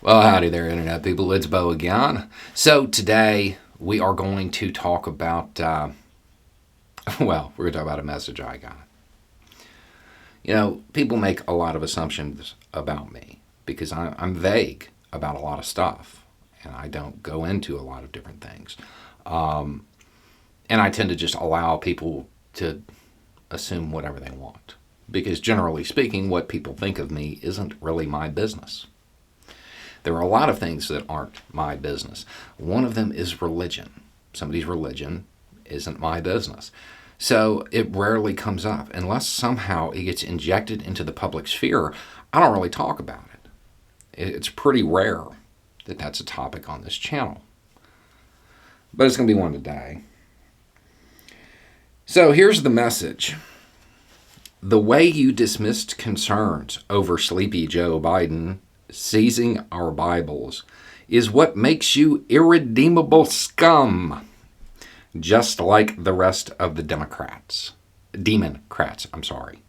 Well, howdy there, Internet people. It's Bo again. So, today we are going to talk about, we're going to talk about a message I got. People make a lot of assumptions about me because I'm vague about a lot of stuff and I don't go into a lot of different things. And I tend to just allow people to assume whatever they want because, generally speaking, what people think of me isn't really my business. There are a lot of things that aren't my business. One of them is religion. Somebody's religion isn't my business. So it rarely comes up. Unless somehow it gets injected into the public sphere, I don't really talk about it. It's pretty rare that that's a topic on this channel. But it's going to be one today. So here's the message. The way you dismissed concerns over Sleepy Joe Biden seizing our Bibles is what makes you irredeemable scum, just like the rest of the Democrats. I'm sorry.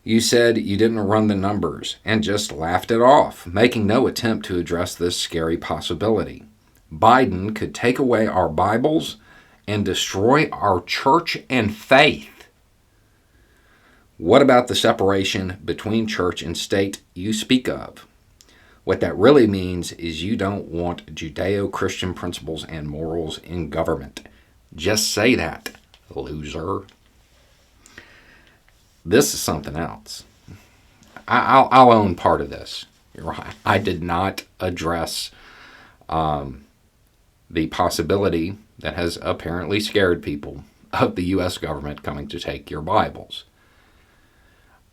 You said you didn't run the numbers and just laughed it off, making no attempt to address this scary possibility. Biden could take away our Bibles and destroy our church and faith. What about the separation between church and state you speak of? What that really means is you don't want Judeo-Christian principles and morals in government. Just say that, loser. This is something else. I'll own part of this. You're right. I did not address the possibility that has apparently scared people of the U.S. government coming to take your Bibles.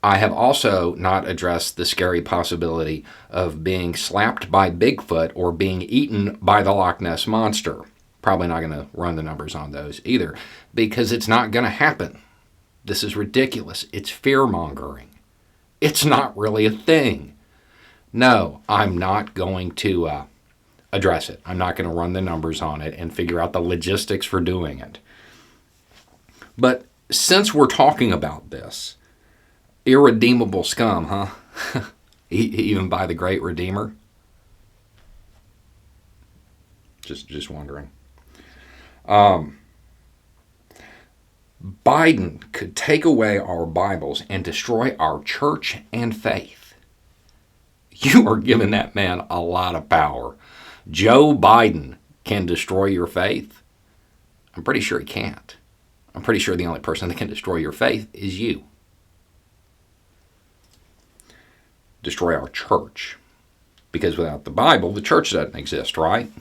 I have also not addressed the scary possibility of being slapped by Bigfoot or being eaten by the Loch Ness Monster. Probably not going to run the numbers on those either, because it's not going to happen. This is ridiculous. It's fear-mongering. It's not really a thing. No, I'm not going to address it. I'm not going to run the numbers on it and figure out the logistics for doing it. But since we're talking about this, irredeemable scum, huh? Even by the great Redeemer? Just wondering. Biden could take away our Bibles and destroy our church and faith. You are giving that man a lot of power. Joe Biden can destroy your faith? I'm pretty sure he can't. I'm pretty sure the only person that can destroy your faith is you. Destroy our church. Because without the Bible, the church doesn't exist, right?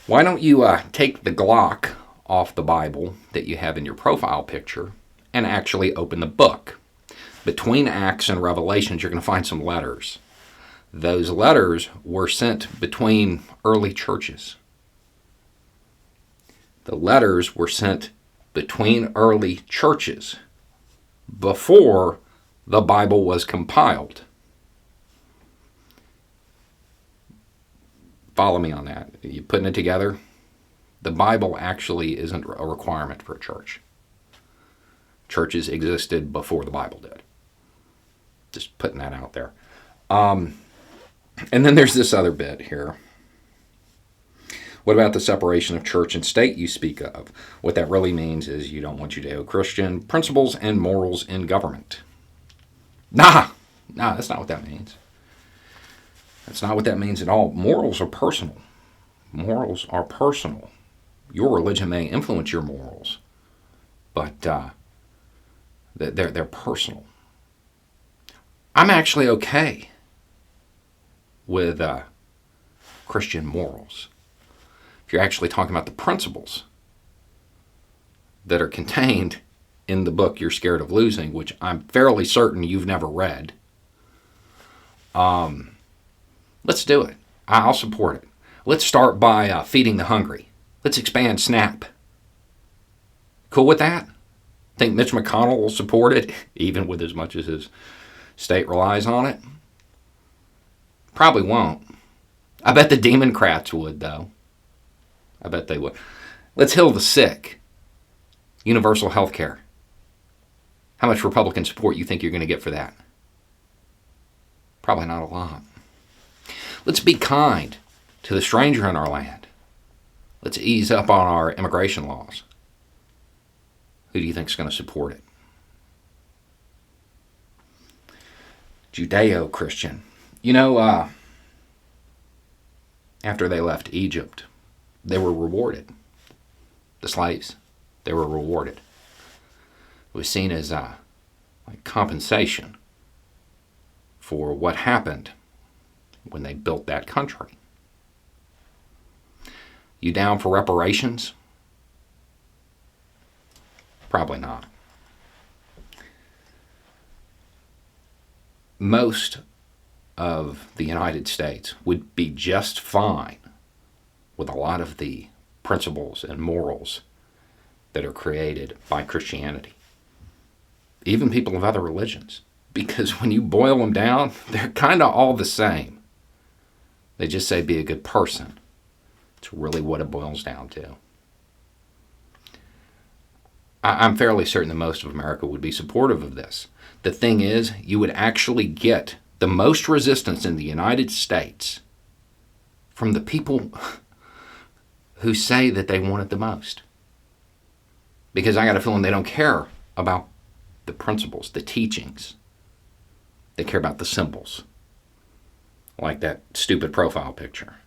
Why don't you take the Glock off the Bible that you have in your profile picture and actually open the book? Between Acts and Revelations, you're going to find some letters. Those letters were sent between early churches. The letters were sent between early churches before the Bible was compiled. Follow me on that. You putting it together? The Bible actually isn't a requirement for a church. Churches existed before the Bible did. Just putting that out there. And then there's this other bit here. What about the separation of church and state you speak of? What that really means is you don't want Judeo-Christian principles and morals in government. Nah, that's not what that means. That's not what that means at all. Morals are personal. Morals are personal. Your religion may influence your morals, but they're personal. I'm actually okay with Christian morals. If you're actually talking about the principles that are contained in the book You're Scared of Losing, which I'm fairly certain you've never read, let's do it. I'll support it. Let's start by feeding the hungry. Let's expand SNAP. Cool with that? Think Mitch McConnell will support it, even with as much as his state relies on it? Probably won't. I bet the Democrats would, though. I bet they would. Let's heal the sick. Universal health care. How much Republican support you think you're going to get for that? Probably not a lot. Let's be kind to the stranger in our land. Let's ease up on our immigration laws. Who do you think is going to support it? Judeo-Christian. After they left Egypt, they were rewarded. The slaves, they were rewarded. It was seen as like compensation for what happened when they built that country. You down for reparations? Probably not. Most of the United States would be just fine with a lot of the principles and morals that are created by Christianity. Even people of other religions. Because when you boil them down, they're kind of all the same. They just say be a good person. It's really what it boils down to. I'm fairly certain that most of America would be supportive of this. The thing is, you would actually get the most resistance in the United States from the people who say that they want it the most. Because I got a feeling they don't care about the principles, the teachings. They care about the symbols. Like that stupid profile picture.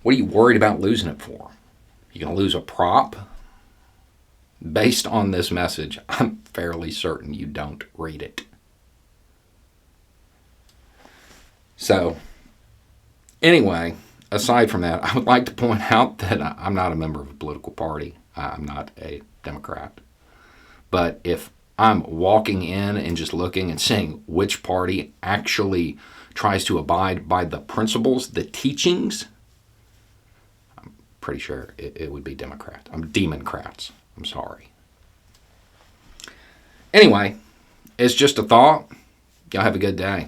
What are you worried about losing it for? You going to lose a prop? Based on this message, I'm fairly certain you don't read it. So, anyway, aside from that, I would like to point out that I'm not a member of a political party. I'm not a Democrat. But if I'm walking in and just looking and seeing which party actually tries to abide by the principles, the teachings, I'm pretty sure it would be Democrat. Democrats. I'm sorry. Anyway, it's just a thought. Y'all have a good day.